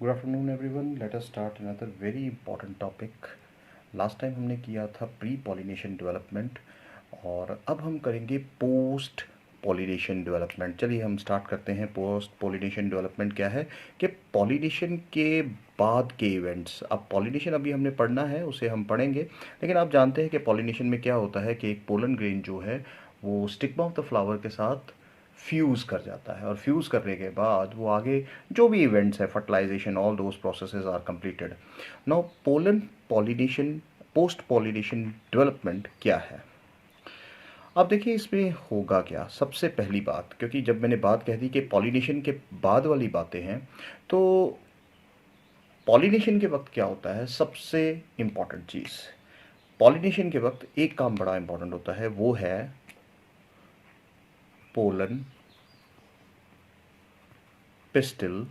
Good afternoon everyone, let us start another very important topic. Last time हमने किया था pre pollination development और अब हम करेंगे पोस्ट पॉलिनेशन डेवलपमेंट। चलिए हम स्टार्ट करते हैं। पोस्ट पॉलिनेशन डेवलपमेंट क्या है कि पॉलिनेशन के बाद के इवेंट्स। अब पॉलिनेशन अभी हमने पढ़ना है, उसे हम पढ़ेंगे, लेकिन आप जानते हैं कि पॉलिनेशन में क्या होता है कि एक पोलन ग्रेन जो है वो स्टिग्मा ऑफ द फ्लावर के साथ फ्यूज़ कर जाता है और फ्यूज़ करने के बाद वो आगे जो भी इवेंट्स है, fertilization, all those processes are completed. Now pollen pollination, post pollination development क्या है। अब देखिए इसमें होगा क्या। सबसे पहली बात, क्योंकि जब मैंने बात कह दी कि पॉलिनेशन के बाद वाली बातें हैं, तो पॉलिनेशन के वक्त क्या होता है, सबसे इम्पॉर्टेंट चीज़ पॉलिनेशन के वक्त एक काम बड़ा इंपॉर्टेंट होता है, वो है पोलन पिस्टिल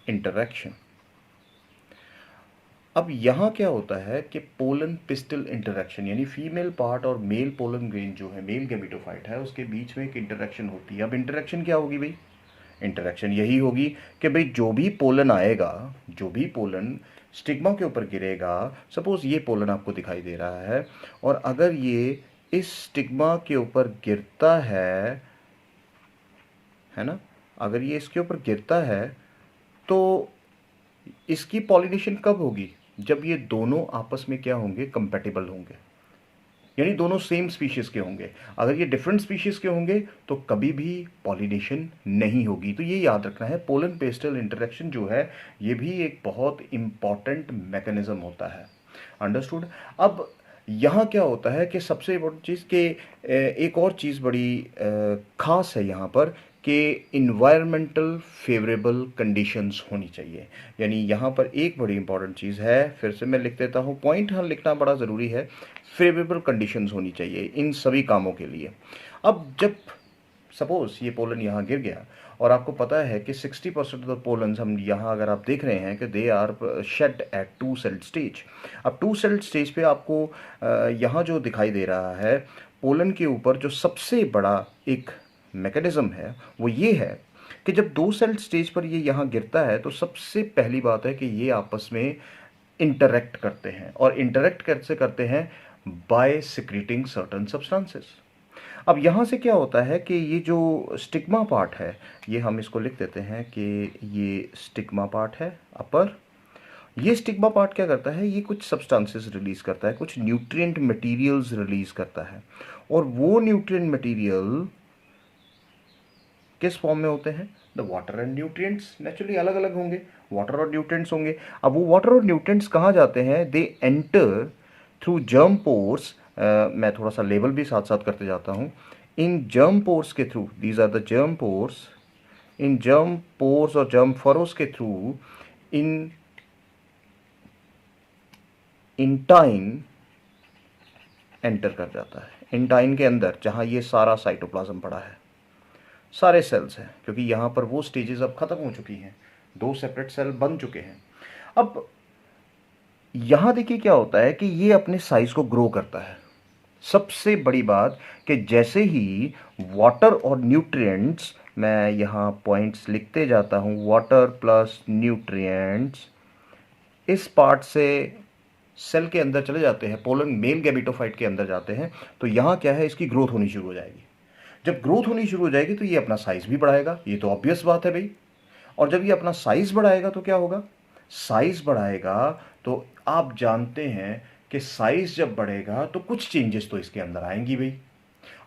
इंटरैक्शन। अब यहाँ क्या होता है कि पोलन पिस्टल इंटरैक्शन, यानी फीमेल पार्ट और मेल पोलन ग्रेन जो है, मेल गैमेटोफाइट है, उसके बीच में एक इंटरैक्शन होती है। अब इंटरैक्शन क्या होगी भाई? इंटरैक्शन यही होगी कि भाई जो भी पोलन आएगा, जो भी पोलन स्टिग्मा के ऊपर गिरेगा, सपोज ये पोलन आपको दिखाई दे रहा है, और अगर ये इस स्टिग्मा के ऊपर गिरता है ना, अगर ये इसके ऊपर गिरता है तो इसकी पॉलिनेशन कब होगी? जब ये दोनों आपस में क्या होंगे, कंपेटिबल होंगे, यानी दोनों सेम स्पीशीज के होंगे। अगर ये डिफरेंट स्पीशीज के होंगे तो कभी भी पॉलिनेशन नहीं होगी। तो ये याद रखना है, पोलन पेस्टल इंटरेक्शन जो है ये भी एक बहुत इंपॉर्टेंट मैकेनिज्म होता है। अंडरस्टूड। अब यहाँ क्या होता है कि सबसे इम्पोर्टेंट चीज़ के एक और चीज़ बड़ी ख़ास है यहाँ पर कि इन्वायरमेंटल फेवरेबल कंडीशंस होनी चाहिए। यानी यहाँ पर एक बड़ी इंपॉर्टेंट चीज़ है, फिर से मैं लिख देता हूँ, पॉइंट हाँ लिखना बड़ा ज़रूरी है। फेवरेबल कंडीशंस होनी चाहिए इन सभी कामों के लिए। अब जब सपोज ये पोलन यहाँ गिर गया और आपको पता है कि 60% ऑफ द पोलन्स हम यहाँ अगर आप देख रहे हैं कि they are shed at two celled stage. अब टू सेल्ड स्टेज पे आपको यहाँ जो दिखाई दे रहा है पोलन के ऊपर, जो सबसे बड़ा एक मैकेनिज्म है वो ये है कि जब दो सेल्ड स्टेज पर ये यहाँ गिरता है तो सबसे पहली बात है कि ये आपस में इंटरेक्ट करते हैं, और इंटरेक्ट कैसे करते हैं? By secreting certain substances. अब यहाँ से क्या होता है कि ये जो स्टिग्मा पार्ट है, ये हम इसको लिख देते हैं कि ये स्टिग्मा पार्ट है अपर। ये स्टिग्मा पार्ट क्या करता है? ये कुछ सब्सटेंसेस रिलीज करता है, कुछ न्यूट्रिएंट मटेरियल्स रिलीज करता है, और वो न्यूट्रिएंट मटेरियल किस फॉर्म में होते हैं? The water and nutrients. Naturally अलग अलग होंगे, वाटर और न्यूट्रिएंट्स होंगे। अब वो वाटर और न्यूट्रिएंट्स कहाँ जाते हैं? They enter through germ pores. मैं थोड़ा सा लेबल भी साथ साथ करते जाता हूँ। इन जर्म पोर्स के through, these are the germ pores, इन जर्म पोर्स और जर्म फरोस के थ्रू इन इंटाइन एंटर कर जाता है। इंटाइन के अंदर जहाँ ये सारा साइटोप्लाज्म पड़ा है, सारे सेल्स हैं, क्योंकि यहाँ पर वो स्टेजेस अब खत्म हो चुकी हैं, दो सेपरेट सेल बन चुके हैं। अब यहाँ देखिए क्या होता है कि ये अपने साइज को ग्रो करता है। सबसे बड़ी बात कि जैसे ही वाटर और न्यूट्रिएंट्स, मैं यहाँ पॉइंट्स लिखते जाता हूँ, वाटर प्लस न्यूट्रिएंट्स इस पार्ट से सेल के अंदर चले जाते हैं, पोलन मेल गैमेटोफाइट के अंदर जाते हैं, तो यहाँ क्या है, इसकी ग्रोथ होनी शुरू हो जाएगी। जब ग्रोथ होनी शुरू हो जाएगी तो ये अपना साइज भी बढ़ाएगा, ये तो ऑब्वियस बात है भाई। और जब ये अपना साइज बढ़ाएगा तो क्या होगा? साइज बढ़ाएगा तो आप जानते हैं कि साइज जब बढ़ेगा तो कुछ चेंजेस तो इसके अंदर आएंगी भाई।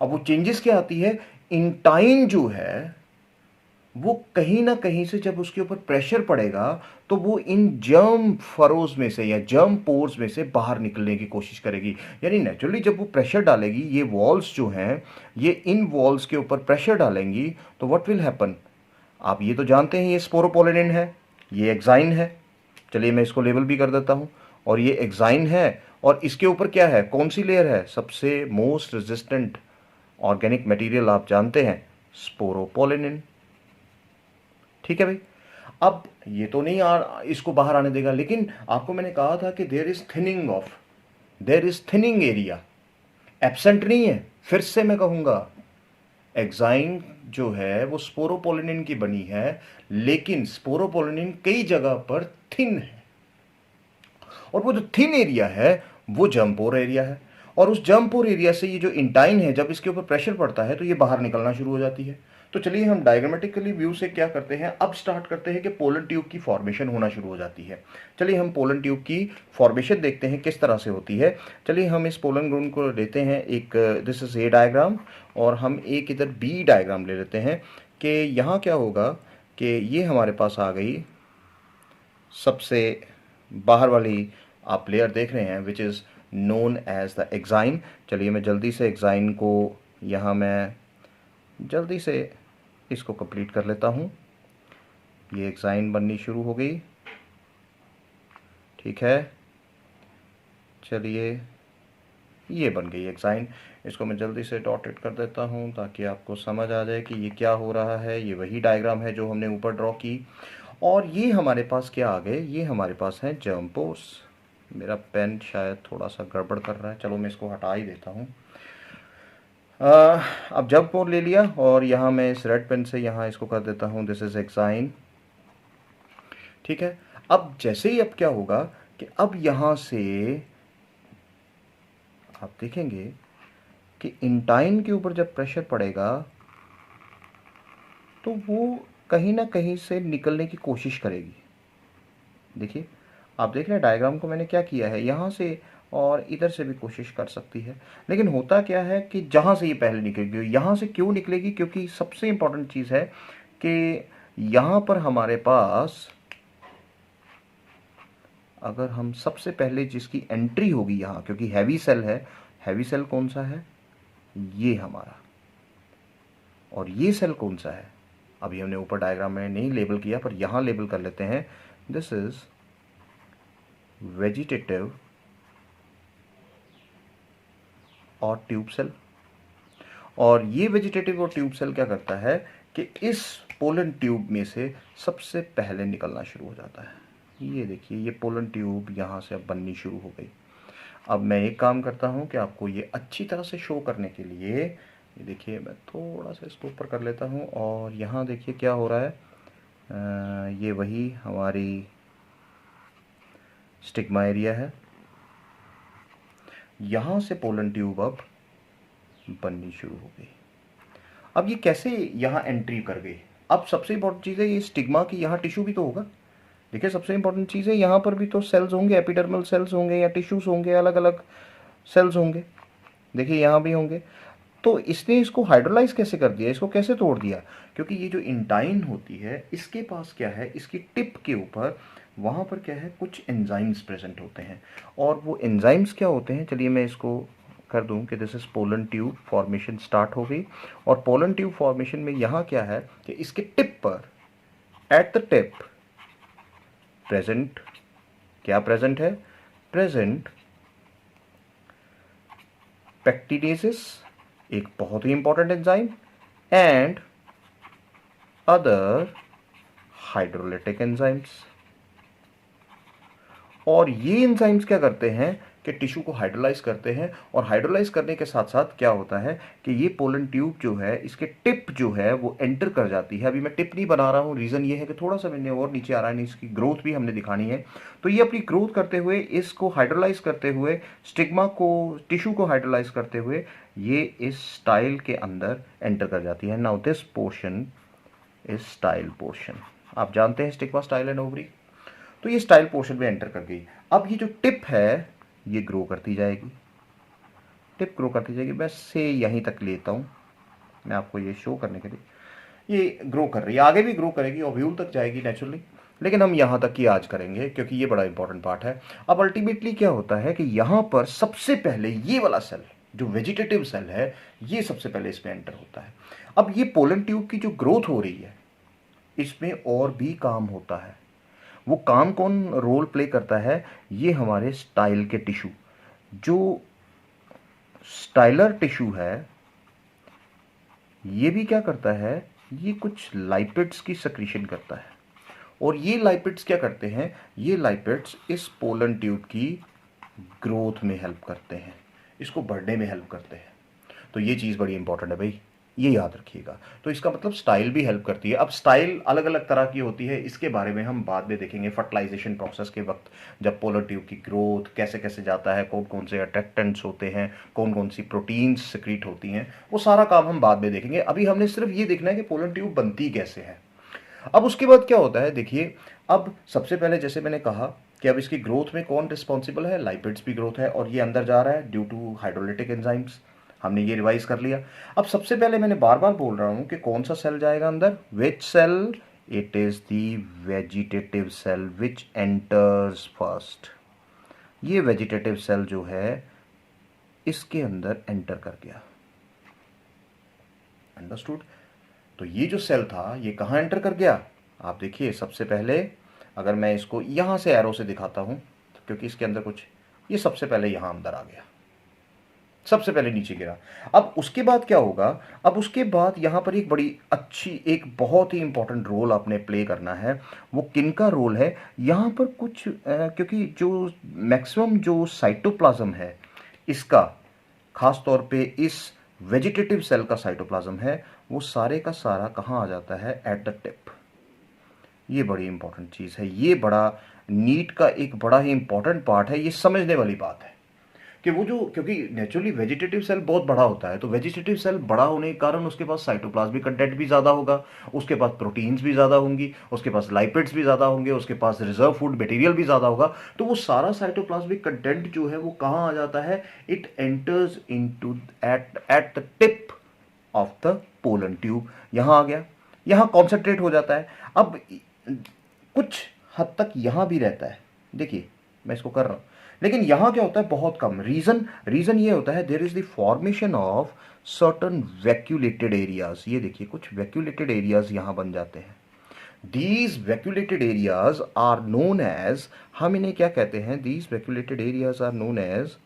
अब वो चेंजेस क्या आती है? इंटाइन जो है वो कहीं ना कहीं से जब उसके ऊपर प्रेशर पड़ेगा तो वो इन जर्म फरोज में से या जर्म पोर्स में से बाहर निकलने की कोशिश करेगी। यानी नेचुरली जब वो प्रेशर डालेगी, ये वॉल्स जो हैं ये इन वॉल्स के ऊपर प्रेशर डालेंगी, तो व्हाट विल हैपन? आप ये तो जानते हैं ये स्पोरोपोलिन है, ये एक्साइन है। चलिए मैं इसको लेबल भी कर देता हूँ, और ये एक्साइन है, और इसके ऊपर क्या है, कौन सी लेयर है? सबसे मोस्ट रेजिस्टेंट ऑर्गेनिक मटेरियल आप जानते हैं, स्पोरोपोलिन। ठीक है भाई। अब ये तो नहीं इसको बाहर आने देगा, लेकिन आपको मैंने कहा था कि there is thinning area, absent नहीं है। फिर से मैं कहूंगा, एक्साइन जो है वो स्पोरोपोलिनिन की बनी है, लेकिन स्पोरोपोलिनिन कई जगह पर थिन है, और वो जो थिन एरिया है वो जम्पोर एरिया है, और उस जम्पोर एरिया से ये जो इंटाइन है जब इसके ऊपर प्रेशर पड़ता है तो ये बाहर निकलना शुरू हो जाती है। तो चलिए हम डायग्रामेटिकली व्यू से क्या करते हैं, अब स्टार्ट करते हैं कि पोलन ट्यूब की फॉर्मेशन होना शुरू हो जाती है। चलिए हम पोलन ट्यूब की फॉर्मेशन देखते हैं किस तरह से होती है। चलिए हम इस पोलन ग्राउंड को लेते हैं, एक दिस इज ए डायग्राम, और हम एक इधर बी डायग्राम ले लेते हैं कि यहाँ क्या होगा कि ये हमारे पास आ गई सबसे बाहर वाली आप लेयर देख रहे हैं which is known as the exine. चलिए मैं जल्दी से एक्साइन को यहाँ मैं जल्दी से इसको कंप्लीट कर लेता हूँ। ये एक्साइन बननी शुरू हो गई, ठीक है। चलिए ये बन गई एक्साइन, इसको मैं जल्दी से डॉटेड कर देता हूँ ताकि आपको समझ आ जाए कि ये क्या हो रहा है। ये वही डायग्राम है जो हमने ऊपर ड्रॉ की, और ये हमारे पास क्या आ गए, ये हमारे पास हैं जर्म पोर्स। मेरा पेन शायद थोड़ा सा गड़बड़ कर रहा है, चलो मैं इसको हटा ही देता हूँ। अब जर्म पोर ले लिया, और यहाँ मैं इस रेड पेन से यहाँ इसको कर देता हूँ दिस इज एक्साइन, ठीक है। अब जैसे ही अब क्या होगा कि अब यहाँ से आप देखेंगे कि इंटाइन के ऊपर जब प्रेशर पड़ेगा तो वो कहीं ना कहीं से निकलने की कोशिश करेगी। देखिए आप देख रहे हैं डायग्राम को मैंने क्या किया है, यहाँ से और इधर से भी कोशिश कर सकती है, लेकिन होता क्या है कि जहाँ से ये पहले निकलेगी, यहाँ से क्यों निकलेगी, क्योंकि सबसे इम्पोर्टेंट चीज़ है कि यहाँ पर हमारे पास अगर हम सबसे पहले जिसकी एंट्री होगी यहाँ, क्योंकि हैवी सेल है, हैवी सेल कौन सा है, ये हमारा, और ये सेल कौन सा है अभी हमने ऊपर डायग्राम में नहीं लेबल किया पर यहाँ लेबल कर लेते हैं, दिस इज वेजिटेटिव और ट्यूब सेल। और ये वेजिटेटिव और ट्यूब सेल क्या करता है कि इस पोलन ट्यूब में से सबसे पहले निकलना शुरू हो जाता है। ये देखिए ये पोलन ट्यूब यहाँ से अब बननी शुरू हो गई। अब मैं एक काम करता हूँ कि आपको ये अच्छी तरह से शो करने के लिए, ये देखिए मैं थोड़ा सा इसको ऊपर कर लेता हूँ, और यहाँ देखिए क्या हो रहा है, ये वही हमारी स्टिग्मा एरिया है, यहाँ से पोलन ट्यूब अब बननी शुरू हो गई। अब ये कैसे यहाँ एंट्री कर गई, अब सबसे इंपॉर्टेंट चीज़ है ये स्टिग्मा की यहाँ टिश्यू भी तो होगा। देखिए सबसे इंपॉर्टेंट चीज़ है यहाँ पर भी तो सेल्स होंगे, एपिडर्मल सेल्स होंगे या टिश्यूज होंगे, अलग अलग सेल्स होंगे, देखिए यहाँ भी होंगे। तो इसने इसको हाइड्रोलाइज कैसे कर दिया, इसको कैसे तोड़ दिया, क्योंकि ये जो इंटाइन होती है इसके पास क्या है, इसकी टिप के ऊपर वहाँ पर क्या है, कुछ एंजाइम्स प्रेजेंट होते हैं। और वो एंजाइम्स क्या होते हैं, चलिए मैं इसको कर दूं कि this is pollen tube formation start हो गई। और पोलन ट्यूब फॉर्मेशन में यहाँ क्या है कि इसके टिप पर, एट द टिप प्रेजेंट, क्या प्रेजेंट है, प्रेजेंट पेक्टिनेसेस, एक बहुत ही important enzyme, and other hydrolytic enzymes. और ये एंजाइम्स क्या करते हैं कि टिश्यू को हाइड्रोलाइज करते हैं, और हाइड्रोलाइज करने के साथ साथ क्या होता है कि ये पोलन ट्यूब जो है इसके टिप जो है वो एंटर कर जाती है। अभी मैं टिप नहीं बना रहा हूँ, रीज़न ये है कि थोड़ा सा मैंने और नीचे आ रहा है, इसकी ग्रोथ भी हमने दिखानी है। तो ये अपनी ग्रोथ करते हुए, इसको हाइड्रोलाइज करते हुए, स्टिग्मा को, टिश्यू को हाइड्रोलाइज करते हुए ये इस स्टाइल के अंदर एंटर कर जाती है। Now this portion is style portion, आप जानते हैं स्टिग्मा, स्टाइल एंड ओवरी, तो ये स्टाइल पोर्शन में एंटर कर गई। अब ये जो टिप है ये ग्रो करती जाएगी, टिप ग्रो करती जाएगी, बस से यहीं तक लेता हूँ मैं आपको ये शो करने के लिए। ये ग्रो कर रही है, आगे भी ग्रो करेगी, ओव्यूल तक जाएगी नेचुरली, लेकिन हम यहाँ तक की आज करेंगे क्योंकि ये बड़ा इंपॉर्टेंट पार्ट है। अब अल्टीमेटली क्या होता है कि यहाँ पर सबसे पहले ये वाला सेल जो वेजिटेटिव सेल है ये सबसे पहले इसमें एंटर होता है। अब ये पोलन ट्यूब की जो ग्रोथ हो रही है इसमें और भी काम होता है। वो काम कौन रोल प्ले करता है, ये हमारे स्टाइल के टिश्यू, जो स्टाइलर टिश्यू है ये भी क्या करता है, ये कुछ लाइपिड्स की सक्रीशन करता है। और ये लाइपिड्स क्या करते हैं, ये लाइपिड्स इस पोलन ट्यूब की ग्रोथ में हेल्प करते हैं, इसको बढ़ने में हेल्प करते हैं। तो ये चीज़ बड़ी इंपॉर्टेंट है भाई, ये याद रखिएगा। तो इसका मतलब स्टाइल भी हेल्प करती है। अब स्टाइल अलग अलग तरह की होती है, इसके बारे में हम बाद में देखेंगे फर्टिलाइजेशन प्रोसेस के वक्त, जब पोलर ट्यूब की ग्रोथ कैसे कैसे जाता है, कौन कौन से अट्रैक्टेंट्स होते हैं, कौन कौन सी प्रोटीन्स सिक्रीट होती हैं, वो सारा काम हम बाद में देखेंगे। अभी हमने सिर्फ ये देखना है कि पोलर ट्यूब बनती कैसे है। अब उसके बाद क्या होता है देखिए, अब सबसे पहले जैसे मैंने कहा कि अब इसकी ग्रोथ में कौन रिस्पॉन्सिबल है, लाइपिड्स भी ग्रोथ है, और ये अंदर जा रहा है ड्यू टू हाइड्रोलिटिक एंजाइम्स। हमने ये रिवाइज कर लिया। अब सबसे पहले मैंने बार बार बोल रहा हूं कि कौन सा सेल जाएगा अंदर, which cell, it is the vegetative cell which enters first. ये वेजिटेटिव सेल जो है इसके अंदर एंटर कर गया। अंडरस्टूड। तो ये जो सेल था ये कहाँ एंटर कर गया, आप देखिए सबसे पहले अगर मैं इसको यहाँ से एरो से दिखाता हूँ, क्योंकि इसके अंदर कुछ, ये सबसे पहले यहाँ अंदर आ गया, सबसे पहले नीचे गिरा। अब उसके बाद क्या होगा, अब उसके बाद यहाँ पर एक बड़ी अच्छी, एक बहुत ही इंपॉर्टेंट रोल आपने प्ले करना है। वो किन का रोल है यहाँ पर कुछ क्योंकि जो मैक्सिमम जो साइटोप्लाज्म है इसका, खास तौर पे इस वेजिटेटिव सेल का साइटोप्लाज्म है, वो सारे का सारा कहाँ आ जाता है, एट द टिप। ये बड़ी इंपॉर्टेंट चीज़ है, ये बड़ा नीट का एक बड़ा ही इंपॉर्टेंट पार्ट है। ये समझने वाली बात है कि वो जो, क्योंकि नेचुरली वेजिटेटिव सेल बहुत बड़ा होता है, तो वेजिटेटिव सेल बड़ा होने के कारण उसके पास साइटोप्लाज्मिक कंटेंट भी ज़्यादा होगा, उसके पास प्रोटीन्स भी ज़्यादा होंगी, उसके पास लाइपिड्स भी ज़्यादा होंगे, उसके पास रिजर्व फूड मटेरियल भी ज़्यादा होगा। तो वो सारा साइटोप्लाज्मिक कंटेंट जो है वो कहाँ आ जाता है, it enters into eight the tip of the pollen tube. यहाँ आ गया, यहाँ कॉन्सेंट्रेट हो जाता है। अब कुछ हद तक यहाँ भी रहता है, देखिए मैं इसको कर रहा हूँ, लेकिन यहाँ क्या होता है, बहुत कम। रीजन ये होता है, there is the formation of certain vacuolated areas. ये देखिए कुछ वैक्यूलेटेड एरियाज यहाँ बन जाते हैं। These vacuolated areas are known as, हम इन्हें क्या कहते हैं, these vacuolated areas are known as,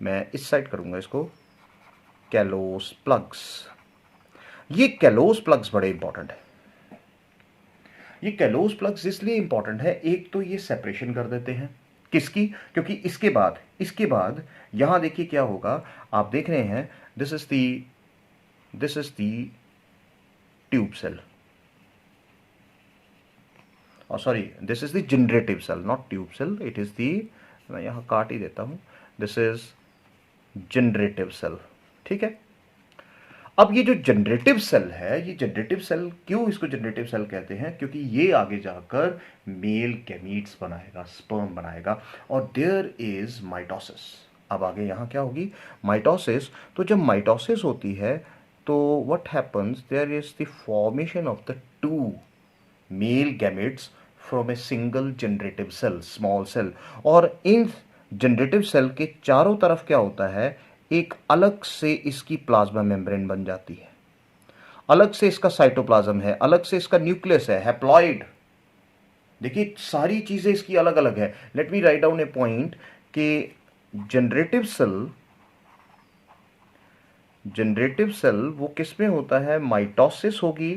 मैं इस साइड करूंगा इसको, कैलोस प्लग्स। ये कैलोस प्लग्स बड़े इंपॉर्टेंट है। ये कैलोस प्लग्स इसलिए इंपॉर्टेंट है, एक तो ये सेपरेशन कर देते हैं किसकी, क्योंकि इसके बाद यहां देखिए क्या होगा, आप देख रहे हैं, this is the tube cell, और sorry this is the generative cell, not tube cell, it is the, मैं यहां काट ही देता हूं, दिस इज जनरेटिव सेल। ठीक है। अब ये जो जनरेटिव सेल है, ये जनरेटिव सेल, क्यों इसको जनरेटिव सेल कहते हैं, क्योंकि ये आगे जाकर मेल गैमीट्स बनाएगा, स्पर्म बनाएगा, और देयर इज माइटोसिस। अब आगे यहाँ क्या होगी, माइटोसिस। तो जब माइटोसिस होती है तो what happens, there is the formation of the two male gametes from a single generative cell, small cell. और इन जनरेटिव सेल के चारों तरफ क्या होता है, एक अलग से इसकी प्लाज्मा मेम्ब्रेन बन जाती है, अलग से इसका साइटोप्लाज्म है, अलग से इसका न्यूक्लियस है, हैप्लॉइड। देखिए सारी चीजें इसकी अलग अलग है। Let me write down a point कि जनरेटिव सेल वो किस में होता है, माइटोसिस होगी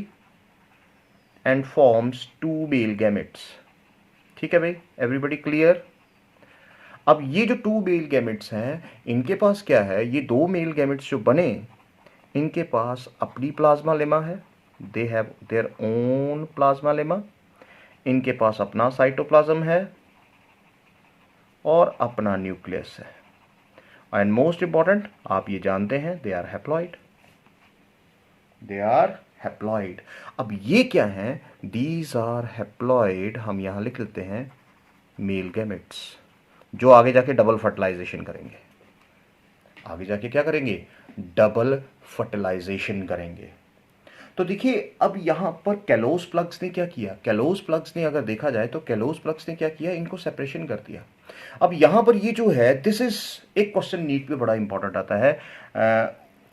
and forms two male gametes. ठीक है भाई, एवरीबॉडी क्लियर। अब ये जो टू मेल गैमेट्स हैं, इनके पास क्या है, ये दो मेल गैमेट्स जो बने, इनके पास अपनी प्लाज्मा लेमा है, they have their own plasma lemma, इनके पास अपना साइटोप्लाज्म है और अपना न्यूक्लियस है, एंड मोस्ट इंपॉर्टेंट आप ये जानते हैं, they are haploid, they are haploid. अब ये क्या है, दीज आर हैप्लॉइड, हम यहां लिख लेते हैं मेल गैमेट्स, जो आगे जाके डबल फर्टिलाइजेशन करेंगे, आगे जाके क्या करेंगे, डबल फर्टिलाइजेशन करेंगे। तो देखिए अब यहां पर कैलोस प्लग्स ने क्या किया, कैलोस प्लग्स ने अगर देखा जाए तो कैलोस प्लग्स ने क्या किया, इनको सेपरेशन कर दिया। अब यहां पर ये जो है, दिस इज एक क्वेश्चन नीट पे बड़ा इंपॉर्टेंट आता है,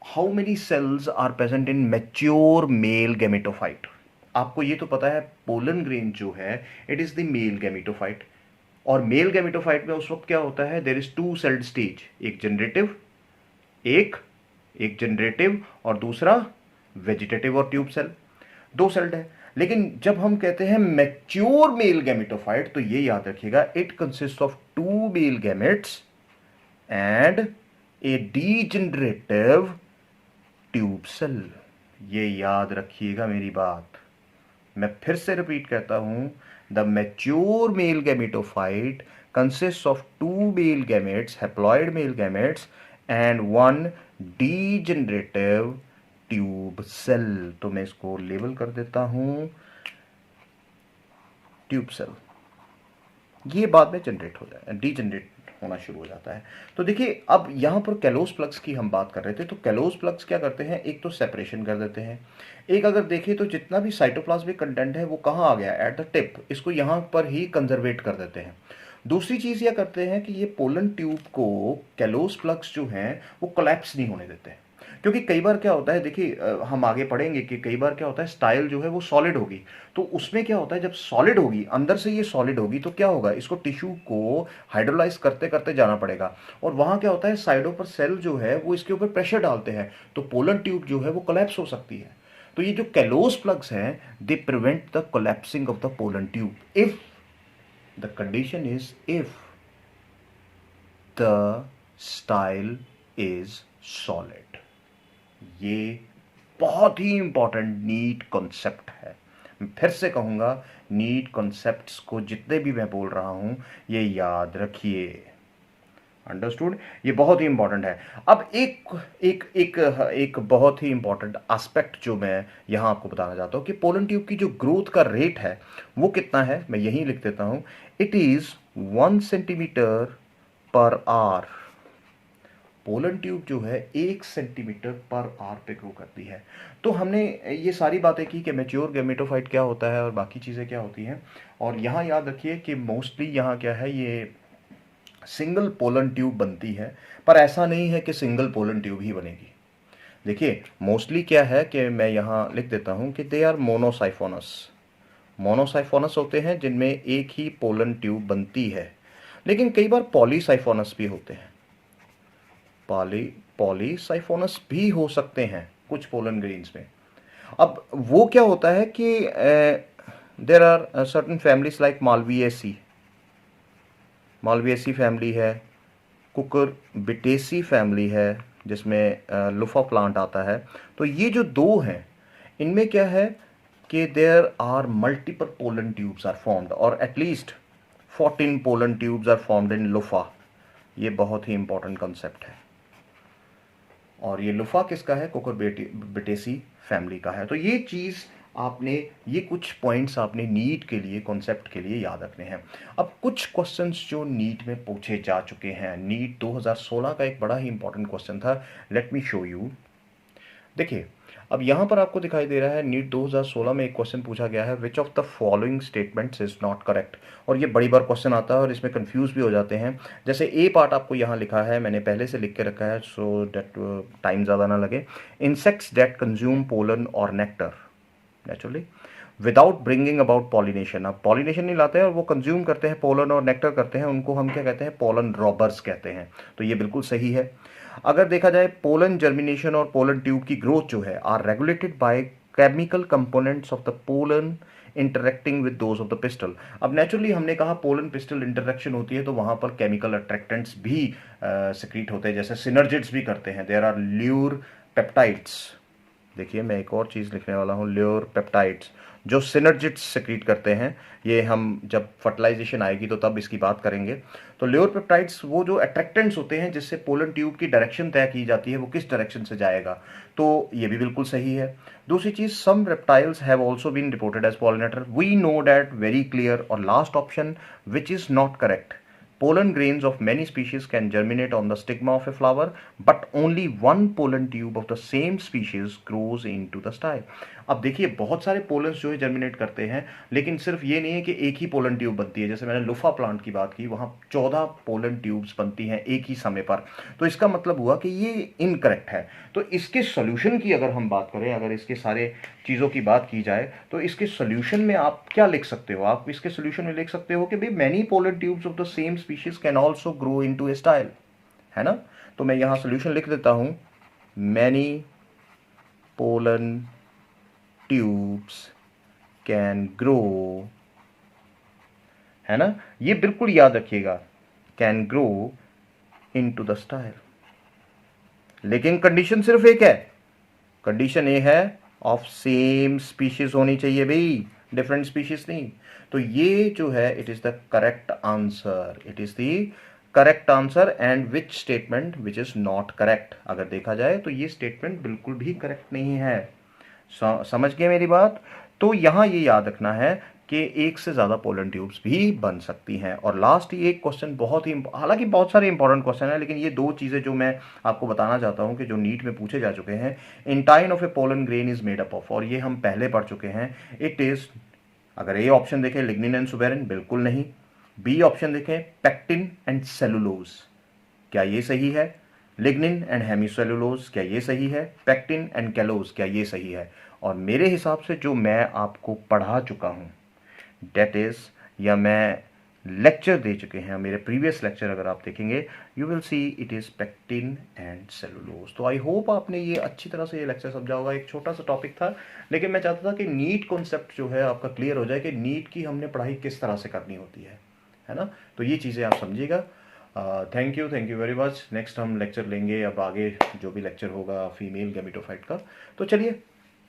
how many cells are present in mature male gametophyte. आपको ये तो पता है पोलन ग्रेन जो है it is the male gametophyte, और मेल गैमेटोफाइट में उस वक्त क्या होता है, there is two celled stage, एक जनरेटिव, एक जनरेटिव और दूसरा वेजिटेटिव और ट्यूब सेल, दो सेल्ड है। लेकिन जब हम कहते हैं मैच्योर मेल गैमेटोफाइट, तो ये याद रखिएगा, it consist of two male gametes and a degenerative tube cell. ये याद रखिएगा मेरी बात, मैं फिर से रिपीट करता हूं, the mature male gametophyte consists of two male gametes, haploid male gametes, and one degenerative tube cell. तो मैं इसको लेबल कर देता हूं ट्यूब सेल। ये बाद में जनरेट हो जाए, डीजनरेट होना शुरू हो जाता है। तो देखिए अब यहाँ पर कैलोस प्लग्स की हम बात कर रहे थे, तो कैलोस प्लग्स क्या करते हैं, एक तो सेपरेशन कर देते हैं, एक अगर देखें तो जितना भी साइटोप्लाज्मिक कंटेंट है वो कहाँ आ गया, एट द टिप, इसको यहाँ पर ही कंजर्वेट कर देते हैं। दूसरी चीज़ यह करते हैं कि ये पोलन ट्यूब को कैलोस प्लग्स जो हैं वो कोलैप्स नहीं होने देते हैं। क्योंकि कई बार क्या होता है, देखिए हम आगे पढ़ेंगे कि कई बार क्या होता है, स्टाइल जो है वो सॉलिड होगी, तो उसमें क्या होता है, जब सॉलिड होगी अंदर से ये सॉलिड होगी तो क्या होगा, इसको टिश्यू को हाइड्रोलाइज करते करते जाना पड़ेगा, और वहाँ क्या होता है, साइडों पर सेल जो है वो इसके ऊपर प्रेशर डालते हैं, तो पोलन ट्यूब जो है वो कोलैप्स हो सकती है। तो ये जो कैलोस प्लग्स हैं, they prevent the collapsing of the pollen tube if the condition is, if the style is solid. ये बहुत ही इंपॉर्टेंट नीट कॉन्सेप्ट है। मैं फिर से कहूंगा, नीट कॉन्सेप्ट्स को जितने भी मैं बोल रहा हूं ये याद रखिए। अंडरस्टूड? ये बहुत ही इंपॉर्टेंट है। अब एक एक एक एक बहुत ही इंपॉर्टेंट एस्पेक्ट जो मैं यहां आपको बताना चाहता हूं कि पोलन ट्यूब की जो ग्रोथ का रेट है वो कितना है, मैं यहीं लिख देता हूं, it is 1 centimetre per hour. Pollen tube जो है 1 सेंटीमीटर पर आवर पे ग्रो करती है। तो हमने ये सारी बातें की कि मैच्योर गैमेटोफाइट क्या होता है और बाकी चीज़ें क्या होती हैं, और यहाँ याद रखिए कि मोस्टली यहाँ क्या है, ये सिंगल पोलन ट्यूब बनती है, पर ऐसा नहीं है कि सिंगल पोलन ट्यूब ही बनेगी। देखिए मोस्टली क्या है कि मैं यहाँ लिख देता हूँ कि दे आर मोनोसाइफोनस। मोनोसाइफोनस होते हैं जिनमें एक ही पोलन ट्यूब बनती है, लेकिन कई बार पॉलीसाइफोनस भी होते हैं। पॉलीसाइफोनस भी हो सकते हैं कुछ पोलन ग्रेन्स में। अब वो क्या होता है कि there are certain families like malvaceae, malvaceae family है, कुकुरबिटेसी फैमिली है जिसमें लुफा प्लांट आता है। तो ये जो दो हैं इनमें क्या है कि there are multiple pollen tubes are formed, और at least 14 pollen tubes are formed in luffa. ये बहुत ही इंपॉर्टेंट कंसेप्ट है, और ये लुफा किसका है, कुकुरबिटेसी फैमिली का है। तो ये चीज़ आपने, ये कुछ पॉइंट्स आपने नीट के लिए, कॉन्सेप्ट के लिए याद रखने हैं। अब कुछ क्वेश्चंस जो नीट में पूछे जा चुके हैं, नीट 2016 का एक बड़ा ही इंपॉर्टेंट क्वेश्चन था, लेट मी शो यू। देखिए अब यहाँ पर आपको दिखाई दे रहा है नीट 2016 में एक क्वेश्चन पूछा गया है, which of the following statements is not correct. और ये बड़ी बार क्वेश्चन आता है और इसमें कंफ्यूज भी हो जाते हैं। जैसे ए पार्ट आपको यहाँ लिखा है, मैंने पहले से लिख के रखा है सो डेट टाइम ज़्यादा ना लगे। इंसेक्ट्स डेट कंज्यूम पोलन और nectar naturally without bringing about pollination. अब पॉलिनेशन नहीं लाते हैं और वो कंज्यूम करते हैं, पोलन और नेक्टर करते हैं, उनको हम क्या कहते हैं, पोलन रॉबर्स कहते हैं। तो ये बिल्कुल सही है। अगर देखा जाए पोलन जर्मिनेशन और पोलन ट्यूब की ग्रोथ जो है are regulated by chemical components of the pollen interacting with those of the pistil. अब नेचुरली हमने कहा पोलन पिस्टल इंटरेक्शन होती है तो वहां पर केमिकल अट्रैक्टेंट्स भी सिक्रीट होते हैं, जैसे सिनर्जिड्स भी करते हैं। There are lure peptides. देखिए मैं एक और चीज़ लिखने वाला हूँ, ल्यूर पेप्टाइड्स जो सिनर्जिड्स सिक्रीट करते हैं। ये हम जब फर्टिलाइजेशन आएगी तो तब इसकी बात करेंगे। तो ल्यूर पेप्टाइड्स वो जो अट्रैक्टेंट्स होते हैं जिससे पोलन ट्यूब की डायरेक्शन तय की जाती है, वो किस डायरेक्शन से जाएगा, तो ये भी बिल्कुल सही है। दूसरी चीज़, some reptiles have also been reported as pollinator, we know that very clear. और last option which is not correct, pollen grains of many species can germinate on the stigma of a flower, but only one pollen tube of the same species grows into the style. अब देखिए बहुत सारे pollens जो है germinate करते हैं, लेकिन सिर्फ ये नहीं है कि एक ही पोलन ट्यूब बनती है। जैसे मैंने लुफा प्लांट की बात की, वहाँ 14 पोलन ट्यूब्स बनती हैं एक ही समय पर। तो इसका मतलब हुआ कि ये इनकरेक्ट है। तो इसके सोल्यूशन की अगर हम बात करें, अगर इसके सारे चीज़ों की बात की जाए, तो इसके सोल्यूशन में आप क्या लिख सकते हो, आप इसके सोल्यूशन में लिख सकते हो कि भाई many pollen tubes of the same species can also grow in to a style, है ना। तो मैं यहाँ सोल्यूशन लिख देता हूँ, many pollen tubes can grow, है ना। ये बिल्कुल याद रखिएगा, can grow into the style. लेकिन कंडीशन सिर्फ एक है, कंडीशन ये है ऑफ सेम स्पीशीज होनी चाहिए भाई, डिफरेंट स्पीशीज नहीं। तो ये जो है it is the correct answer, it is the correct answer. And which statement which is not correct, अगर देखा जाए तो ये स्टेटमेंट बिल्कुल भी करेक्ट नहीं है। समझ गए मेरी बात। तो यहाँ ये याद रखना है कि एक से ज़्यादा पोलन ट्यूब्स भी बन सकती हैं। और लास्ट ये एक क्वेश्चन बहुत ही, हालांकि बहुत सारे इंपॉर्टेंट क्वेश्चन हैं, लेकिन ये दो चीज़ें जो मैं आपको बताना चाहता हूँ कि जो नीट में पूछे जा चुके हैं। Intine of A pollen grain is made up of, और ये हम पहले पढ़ चुके हैं। इट इज़, अगर ए ऑप्शन देखें लिग्निन एंड सुबेरिन, बिल्कुल नहीं। बी ऑप्शन देखें पेक्टिन एंड सेलुलोज, क्या ये सही है? लिग्निन एंड हेमीसेलुलोज, क्या ये सही है? पेक्टिन एंड कैलोज, क्या ये सही है? और मेरे हिसाब से जो मैं आपको पढ़ा चुका हूँ, डेट इज, या मैं लेक्चर दे चुके हैं, मेरे प्रीवियस लेक्चर अगर आप देखेंगे you will see it is pectin and cellulose. तो आई होप आपने ये अच्छी तरह से ये लेक्चर समझा होगा। एक छोटा सा टॉपिक था, लेकिन मैं चाहता था कि नीट कॉन्सेप्ट जो है आपका क्लियर हो जाए कि नीट की हमने पढ़ाई किस तरह से करनी होती है ना। तो ये चीज़ें आप समझिएगा। Thank you very much. Next हम लेक्चर लेंगे अब आगे, जो भी लेक्चर होगा फीमेल गैमेटोफाइट का। तो चलिए,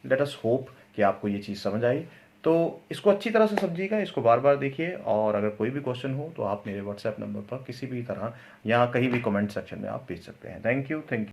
लेट अस होप कि आपको ये चीज़ समझ आई। तो इसको अच्छी तरह से समझिएगा, इसको बार बार देखिए, और अगर कोई भी क्वेश्चन हो तो आप मेरे व्हाट्सएप नंबर पर किसी भी तरह या कहीं भी कमेंट सेक्शन में आप भेज सकते हैं। Thank you.